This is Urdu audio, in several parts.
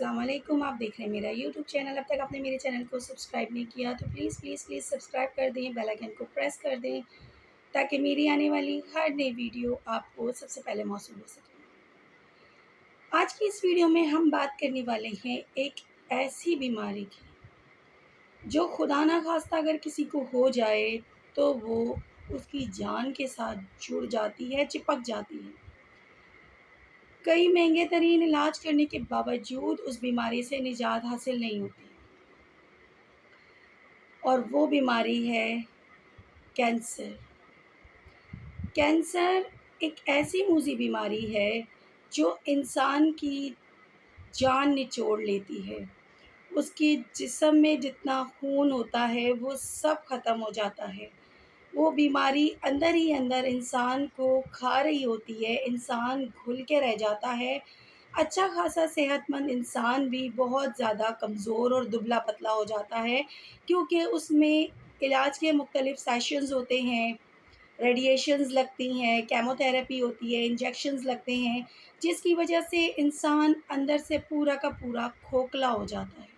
السلام علیکم، آپ دیکھ رہے ہیں میرا یوٹیوب چینل۔ اب تک آپ نے میرے چینل کو سبسکرائب نہیں کیا تو پلیز سبسکرائب کر دیں، بیل آئیکن کو پریس کر دیں تاکہ میری آنے والی ہر نئی ویڈیو آپ کو سب سے پہلے موصول ہو سکے۔ آج کی اس ویڈیو میں ہم بات کرنے والے ہیں ایک ایسی بیماری کی جو خدا نہ خواستہ اگر کسی کو ہو جائے تو وہ اس کی جان کے ساتھ جڑ جاتی ہے، چپک جاتی ہے۔ کئی مہنگے ترین علاج کرنے کے باوجود اس بیماری سے نجات حاصل نہیں ہوتی، اور وہ بیماری ہے کینسر۔ کینسر ایک ایسی موذی بیماری ہے جو انسان کی جان نچوڑ لیتی ہے۔ اس کے جسم میں جتنا خون ہوتا ہے وہ سب ختم ہو جاتا ہے۔ وہ بیماری اندر ہی اندر انسان کو کھا رہی ہوتی ہے، انسان گھل کے رہ جاتا ہے۔ اچھا خاصا صحت مند انسان بھی بہت زیادہ کمزور اور دبلا پتلا ہو جاتا ہے، کیونکہ اس میں علاج کے مختلف سیشنز ہوتے ہیں، ریڈیشنز لگتی ہیں، کیمو تھراپی ہوتی ہے، انجیکشنز لگتے ہیں، جس کی وجہ سے انسان اندر سے پورا کا پورا کھوکھلا ہو جاتا ہے۔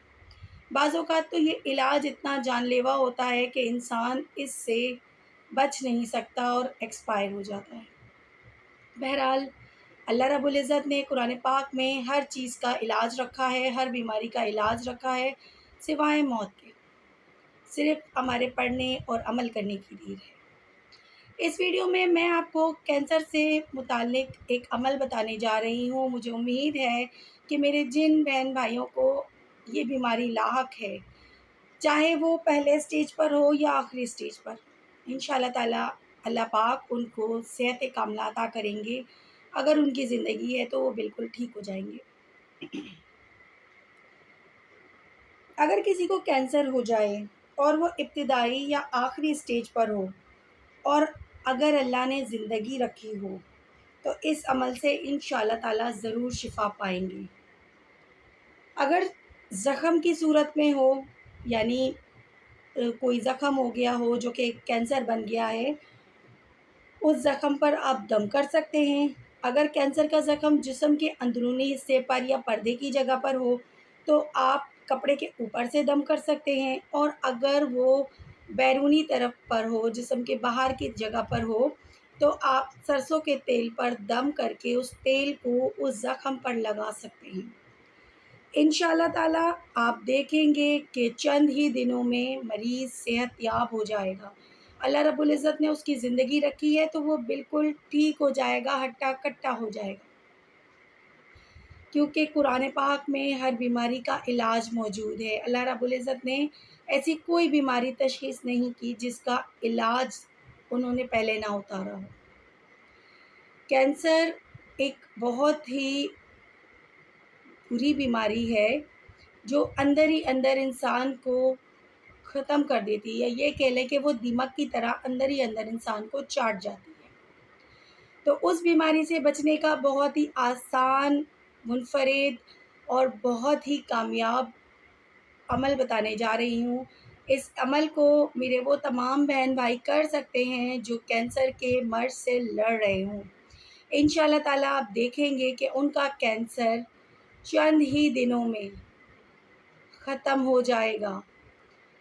بعض اوقات تو یہ علاج اتنا جان لیوا ہوتا ہے کہ انسان اس سے بچ نہیں سکتا اور ایکسپائر ہو جاتا ہے۔ بہرحال اللہ رب العزت نے قرآن پاک میں ہر چیز کا علاج رکھا ہے، ہر بیماری کا علاج رکھا ہے سوائے موت کے۔ صرف ہمارے پڑھنے اور عمل کرنے کی دیر ہے۔ اس ویڈیو میں آپ کو کینسر سے متعلق ایک عمل بتانے جا رہی ہوں۔ مجھے امید ہے کہ میرے جن بہن بھائیوں کو یہ بیماری لاحق ہے، چاہے وہ پہلے سٹیج پر ہو یا آخری سٹیج پر، انشاءاللہ تعالی اللہ پاک ان کو صحت کاملہ عطا کریں گے۔ اگر ان کی زندگی ہے تو وہ بالکل ٹھیک ہو جائیں گے۔ اگر کسی کو کینسر ہو جائے اور وہ ابتدائی یا آخری سٹیج پر ہو اور اگر اللہ نے زندگی رکھی ہو تو اس عمل سے انشاءاللہ تعالی ضرور شفا پائیں گے۔ اگر زخم کی صورت میں ہو، یعنی کوئی زخم ہو گیا ہو جو کہ کینسر بن گیا ہے، اس زخم پر آپ دم کر سکتے ہیں۔ اگر کینسر کا زخم جسم کے اندرونی حصے پر یا پردے کی جگہ پر ہو تو آپ کپڑے کے اوپر سے دم کر سکتے ہیں، اور اگر وہ بیرونی طرف پر ہو، جسم کے باہر کی جگہ پر ہو، تو آپ سرسوں کے تیل پر دم کر کے اس تیل کو اس زخم پر لگا سکتے ہیں۔ انشاءاللہ تعالی آپ دیکھیں گے کہ چند ہی دنوں میں مریض صحت یاب ہو جائے گا۔ اللہ رب العزت نے اس کی زندگی رکھی ہے تو وہ بالکل ٹھیک ہو جائے گا، ہٹا کٹا ہو جائے گا، کیونکہ قرآن پاک میں ہر بیماری کا علاج موجود ہے۔ اللہ رب العزت نے ایسی کوئی بیماری تشخیص نہیں کی جس کا علاج انہوں نے پہلے نہ اتارا ہو۔ کینسر ایک بہت ہی بری بیماری ہے جو اندر ہی اندر انسان کو ختم کر دیتی ہے، یہ کہہ لیں کہ وہ دیمک کی طرح اندر ہی اندر انسان کو چاٹ جاتی ہے۔ تو اس بیماری سے بچنے کا بہت ہی آسان، منفرد اور بہت ہی کامیاب عمل بتانے جا رہی ہوں۔ اس عمل کو میرے وہ تمام بہن بھائی کر سکتے ہیں جو کینسر کے مرض سے لڑ رہے ہوں۔ انشاءاللہ تعالی آپ دیکھیں گے کہ ان کا کینسر چند ہی دنوں میں ختم ہو جائے گا۔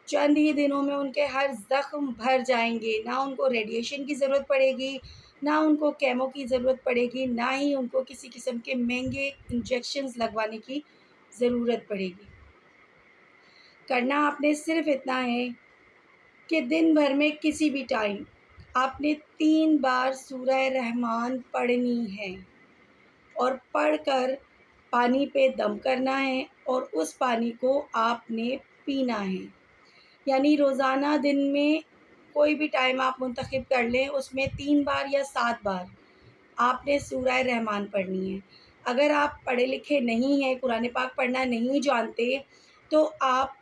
چند ہی دنوں میں ان کے ہر زخم بھر جائیں گے، نہ ان کو ریڈیشن کی ضرورت پڑے گی، نہ ان کو کیمو کی ضرورت پڑے گی، نہ ہی ان کو کسی قسم کے مہنگے انجیکشنز لگوانے کی ضرورت پڑے گی۔ کرنا آپ نے صرف اتنا ہے کہ دن بھر میں کسی بھی ٹائم آپ نے 3 بار سورہ رحمان پڑھنی ہے، اور پڑھ کر پانی پہ دم کرنا ہے، اور اس پانی کو آپ نے پینا ہے۔ یعنی روزانہ دن میں کوئی بھی ٹائم آپ منتخب کر لیں، اس میں 3 بار یا 7 بار آپ نے سورہ رحمان پڑھنی ہے۔ اگر آپ پڑھے لکھے نہیں ہیں، قرآن پاک پڑھنا نہیں جانتے، تو آپ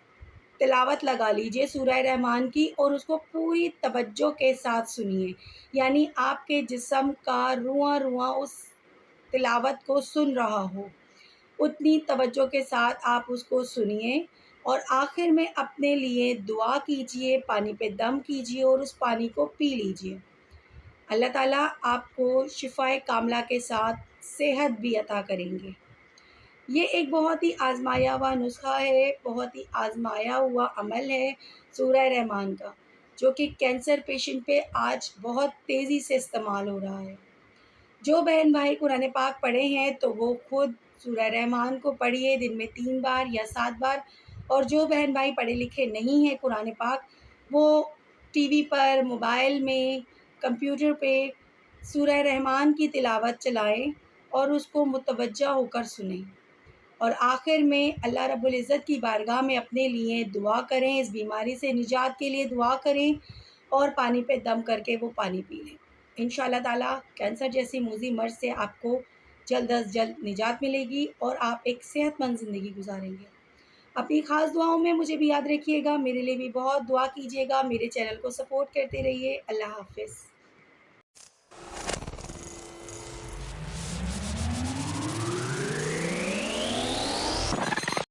تلاوت لگا لیجئے سورہ رحمان کی اور اس کو پوری توجہ کے ساتھ سنیے، یعنی آپ کے جسم کا رواں رواں اس تلاوت کو سن رہا ہو، اتنی توجہ کے ساتھ آپ اس کو سنیے، اور آخر میں اپنے لیے دعا کیجئے، پانی پہ دم کیجئے اور اس پانی کو پی لیجئے۔ اللہ تعالیٰ آپ کو شفائے کاملہ کے ساتھ صحت بھی عطا کریں گے۔ یہ ایک بہت ہی آزمایا ہوا نسخہ ہے، بہت ہی آزمایا ہوا عمل ہے سورہ رحمان کا، جو کہ کینسر پیشنٹ پہ آج بہت تیزی سے استعمال ہو رہا ہے۔ جو بہن بھائی قرآن پاک پڑھے ہیں تو وہ خود سورہ رحمان کو پڑھیے دن میں 3 بار یا 7 بار، اور جو بہن بھائی پڑھے لکھے نہیں ہیں قرآن پاک، وہ ٹی وی پر، موبائل میں، کمپیوٹر پہ سورہ رحمان کی تلاوت چلائیں اور اس کو متوجہ ہو کر سنیں، اور آخر میں اللہ رب العزت کی بارگاہ میں اپنے لیے دعا کریں، اس بیماری سے نجات کے لیے دعا کریں، اور پانی پہ دم کر کے وہ پانی پی لیں۔ انشاءاللہ تعالیٰ کینسر جیسی موذی مرض سے آپ کو جلد از جلد نجات ملے گی اور آپ ایک صحت مند زندگی گزاریں گے۔ اپنی خاص دعاؤں میں مجھے بھی یاد رکھیے گا، میرے لیے بھی بہت دعا کیجیے گا، میرے چینل کو سپورٹ کرتے رہیے۔ اللہ حافظ۔